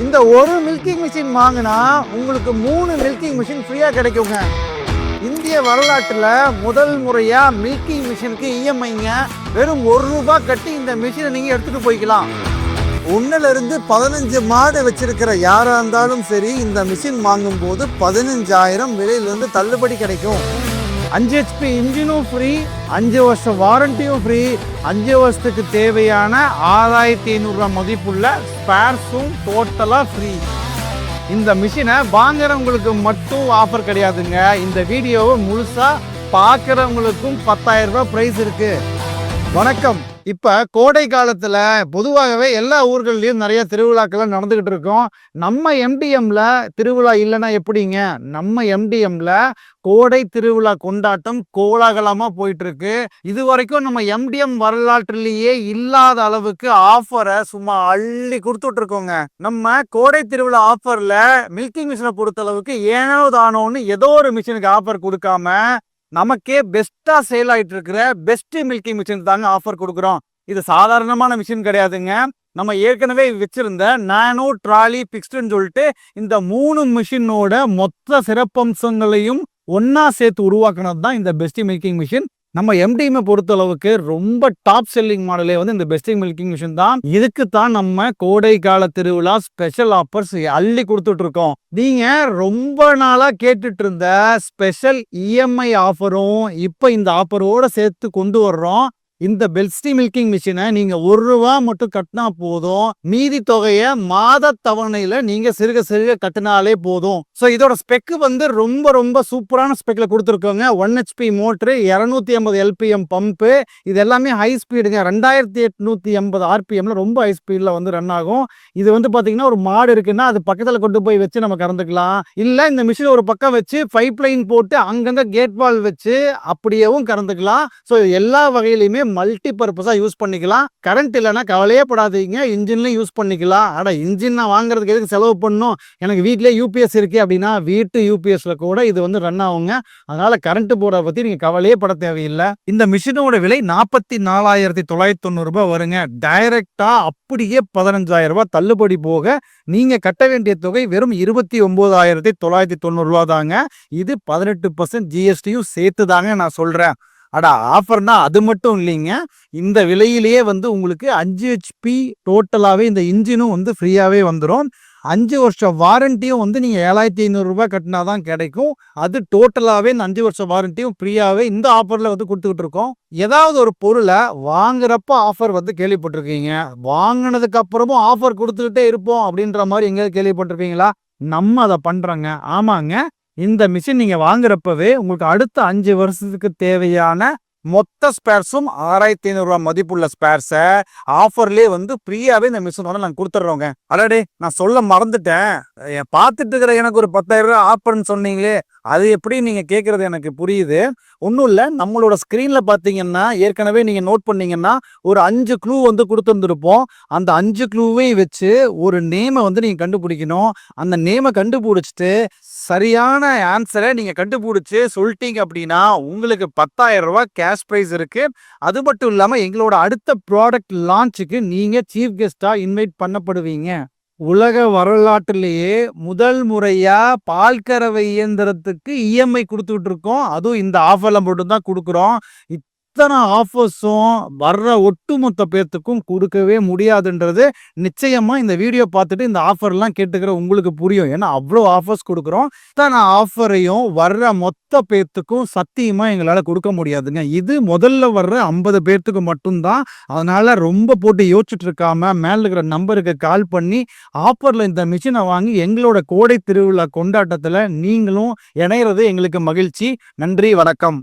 இந்த ஒரு milking machine வாங்கினா உங்களுக்கு 3 மில்கிங் மிஷின் ஃப்ரீயாக கிடைக்குங்க. இந்திய வரலாற்றில் முதல் முறையாக மில்கிங் மிஷினுக்கு இஎம்ஐங்க வெறும் ₹1 கட்டி இந்த மிஷினை நீங்கள் எடுத்துகிட்டு போய்க்கலாம். 1லிருந்து 15 மாடு வச்சிருக்கிற யாராக இருந்தாலும் சரி, இந்த மிஷின் வாங்கும்போது 15,000 விலையிலிருந்து தள்ளுபடி கிடைக்கும். 5 HP இன்ஜினும் ஃப்ரீ, 5 வருஷம் வாரண்டியும் ஃப்ரீ, 5 வருஷத்துக்கு தேவையான ₹6,500 மதிப்புள்ள ஸ்பேர்ஸும் டோட்டலாக ஃப்ரீ. இந்த மிஷினை வாங்குறவங்களுக்கு மட்டும் ஆஃபர் கிடையாதுங்க. இந்த வீடியோவை முழுசாக பார்க்குறவங்களுக்கும் ₹10,000 ப்ரைஸ் இருக்குது. வணக்கம். இப்போ கோடை காலத்தில் பொதுவாகவே எல்லா ஊர்கள்லையும் நிறைய திருவிழாக்கள்லாம் நடந்துக்கிட்டு இருக்கோம். நம்ம எம்டிஎம்ல திருவிழா இல்லைன்னா எப்படிங்க? நம்ம எம்டிஎம்ல கோடை திருவிழா கொண்டாட்டம் கோலாகலமாக போயிட்டு இருக்கு. இது வரைக்கும் நம்ம எம்டிஎம் வரலாற்றிலேயே இல்லாத அளவுக்கு ஆஃபரை சும்மா அள்ளி கொடுத்துட்டு இருக்கோங்க. நம்ம கோடை திருவிழா ஆஃபர்ல மில்கிங் மிஷினை பொறுத்த அளவுக்கு ஏனோ தானோன்னு ஏதோ ஒரு மிஷினுக்கு ஆஃபர் கொடுக்காம நமக்கே பெஸ்டா சேல் ஆயிட்டு இருக்கிற பெஸ்ட் மில்கிங் மிஷின் தாங்க ஆஃபர் கொடுக்குறோம். இது சாதாரணமான மிஷின் கிடையாதுங்க. நம்ம ஏற்கனவே வச்சிருந்த நானோ ட்ராலி பிக்ஸ்டுன்னு சொல்லிட்டு இந்த 3 மிஷினோட மொத்த சிறப்பம்சங்களையும் ஒன்னா சேர்த்து உருவாக்குனது தான் இந்த பெஸ்ட் மில்கிங் மிஷின். நம்ம எம்டிஎம் பொறுத்த அளவுக்கு ரொம்ப டாப் செல்லிங் மாடலே வந்து இந்த பெஸ்ட் மில்கிங் மிஷின் தான். இதுக்கு தான் நம்ம கோடை கால திருவிழா ஸ்பெஷல் ஆஃபர்ஸ் அள்ளி கொடுத்துட்டு இருக்கோம். நீங்க ரொம்ப நாளா கேட்டுட்டு இருந்த ஸ்பெஷல் இஎம்ஐ ஆஃபரும் இப்ப இந்த ஆஃபரோட சேர்த்து கொண்டு வர்றோம். இந்த பெஸ்ட் மில்கிங் மிஷினை நீங்க ₹1 மட்டும் கட்டினா போதும். மீதி தொகையை மாத தவணையில நீங்க சிறுக சிறுக கட்டினாலே போதும். ஸோ இதோட ஸ்பெக் வந்து ரொம்ப சூப்பரான ஸ்பெக்ல கொடுத்துருக்கோங்க. 1 HP மோட்ரு, 250 LPM பம்பு, இது எல்லாமே ஹை ஸ்பீடுங்க. 2880 RPMல ரொம்ப ஹை ஸ்பீட்ல வந்து ரன் ஆகும். இது வந்து பாத்தீங்கன்னா ஒரு மாடு இருக்குன்னா அது பக்கத்துல கொண்டு போய் வச்சு நம்ம கறந்துக்கலாம். இல்ல இந்த மிஷின் ஒரு பக்கம் வச்சு பைப் லைன் போட்டு அங்கங்க கேட் வால் வச்சு அப்படியேவும் கறந்துக்கலாம். ஸோ எல்லா வகையிலுமே மல்டி பர்பஸா யூஸ் பண்ணிக்கலாம். கரண்ட் இல்லைன்னா கவலையே படாதீங்க, இன்ஜின்லயும் யூஸ் பண்ணிக்கலாம். ஆனா இன்ஜின் நான் வாங்குறதுக்கு எதுக்கு செலவு பண்ணும்? எனக்கு வீட்லயே யூபிஎஸ் இருக்கு அப்படின்னா வீட்டு யூபிஎஸ்ல கூட இது வந்து ரன் ஆகுங்க. அதனால கரண்ட் போர்டை பத்தி நீங்க கவலையே பட தேவையில்லை. இந்த மிஷினோட விலை ₹44,990 வருங்க. டைரக்டா அப்படியே ₹15,000 தள்ளுபடி போக நீங்க கட்ட வேண்டிய தொகை வெறும் ₹29,990 தாங்க. இது 18% ஜிஎஸ்டியும் சேர்த்து தாங்க நான் சொல்றேன். ஆஃபர்னா அது மட்டும் இல்லைங்க. இந்த விலையிலேயே வந்து உங்களுக்கு 5 HP டோட்டலாவே இந்த இன்ஜினும் வந்து ஃப்ரீயாவே வந்துடும். 5 வருஷம் வாரண்டியும் வந்து நீங்க ₹7,500 கட்டினாதான் கிடைக்கும். அது டோட்டலாவே இந்த 5 வருஷம் வாரண்டியும் ஃப்ரீயாவே இந்த ஆஃபர்ல வந்து கொடுத்துக்கிட்டு இருக்கோம். ஏதாவது ஒரு பொருளை வாங்குறப்ப ஆஃபர் வந்து கேள்விப்பட்டிருக்கீங்க, வாங்கினதுக்கு அப்புறமும் ஆஃபர் கொடுத்துக்கிட்டே இருப்போம் அப்படின்ற மாதிரி எங்கேயாவது கேள்விப்பட்டிருக்கீங்களா? நம்ம அதை பண்றோங்க. ஆமாங்க, இந்த மிஷின் நீங்க வாங்குறப்பவே உங்களுக்கு அடுத்த 5 வருஷத்துக்கு தேவையான மொத்த ஸ்பேர்ஸும் ₹6,500 மதிப்புள்ள ஸ்பேர்ஸை ஆஃபர்லேயே வந்து ஃப்ரீயாவே இந்த மிஷினோட நாங்கள் கொடுத்துட்றோங்க. அடடே, நான் சொல்ல மறந்துட்டேன். பார்த்துட்டு இருக்கிற எனக்கு ஒரு ₹10,000 ஆஃபர்ன்னு சொன்னீங்களே, அது எப்படி நீங்க கேட்கறது எனக்கு புரியுது. ஒன்றும் இல்லை, நம்மளோட ஸ்க்ரீன்ல பார்த்தீங்கன்னா ஏற்கனவே நீங்க நோட் பண்ணீங்கன்னா ஒரு 5 க்ளூ வந்து கொடுத்துருந்துருப்போம். அந்த 5 க்ளூவையும் வச்சு ஒரு நேமை வந்து நீங்க கண்டுபிடிக்கணும். அந்த நேமை கண்டுபிடிச்சிட்டு சரியான ஆன்சரை நீங்க கண்டுபிடிச்சு சொல்லிட்டீங்க அப்படின்னா உங்களுக்கு ₹10,000 கேஷ் ப்ரைஸ் இருக்கு. அது மட்டும் இல்லாம எங்களோட அடுத்த ப்ராடக்ட் லான்ச்சுக்கு நீங்க சீஃப் கெஸ்டா இன்வைட் பண்ணப்படுவீங்க. உலக வரலாற்றிலேயே முதல் முறையா பால் கறவை இயந்திரத்துக்கு இஎம்ஐ கொடுத்துட்டு இருக்கோம். அதுவும் இந்த ஆஃபர்ல மட்டும்தான் கொடுக்குறோம். இத்தனை ஆஃபர்ஸும் வர்ற ஒட்டுமொத்த பேர்த்துக்கும் கொடுக்கவே முடியாதுன்றது நிச்சயமா இந்த வீடியோ பார்த்துட்டு இந்த ஆஃபர்லாம் கேட்டுக்கிற உங்களுக்கு புரியும். ஏன்னா அவ்வளோ ஆஃபர்ஸ் கொடுக்குறோம். இத்தனை ஆஃபரையும் வர்ற மொத்த பேர்த்துக்கும் சத்தியமா எங்களால் கொடுக்க முடியாதுங்க. இது முதல்ல வர்ற 50 பேர்த்துக்கு மட்டும்தான். அதனால ரொம்ப போட்டு யோசிச்சுட்டு இருக்காம மேல இருக்கிற நம்பருக்கு கால் பண்ணி ஆஃபர்ல இந்த மிஷினை வாங்கி எங்களோட கோடை திருவிழா கொண்டாட்டத்துல நீங்களும் இணையிறது எங்களுக்கு மகிழ்ச்சி. நன்றி, வணக்கம்.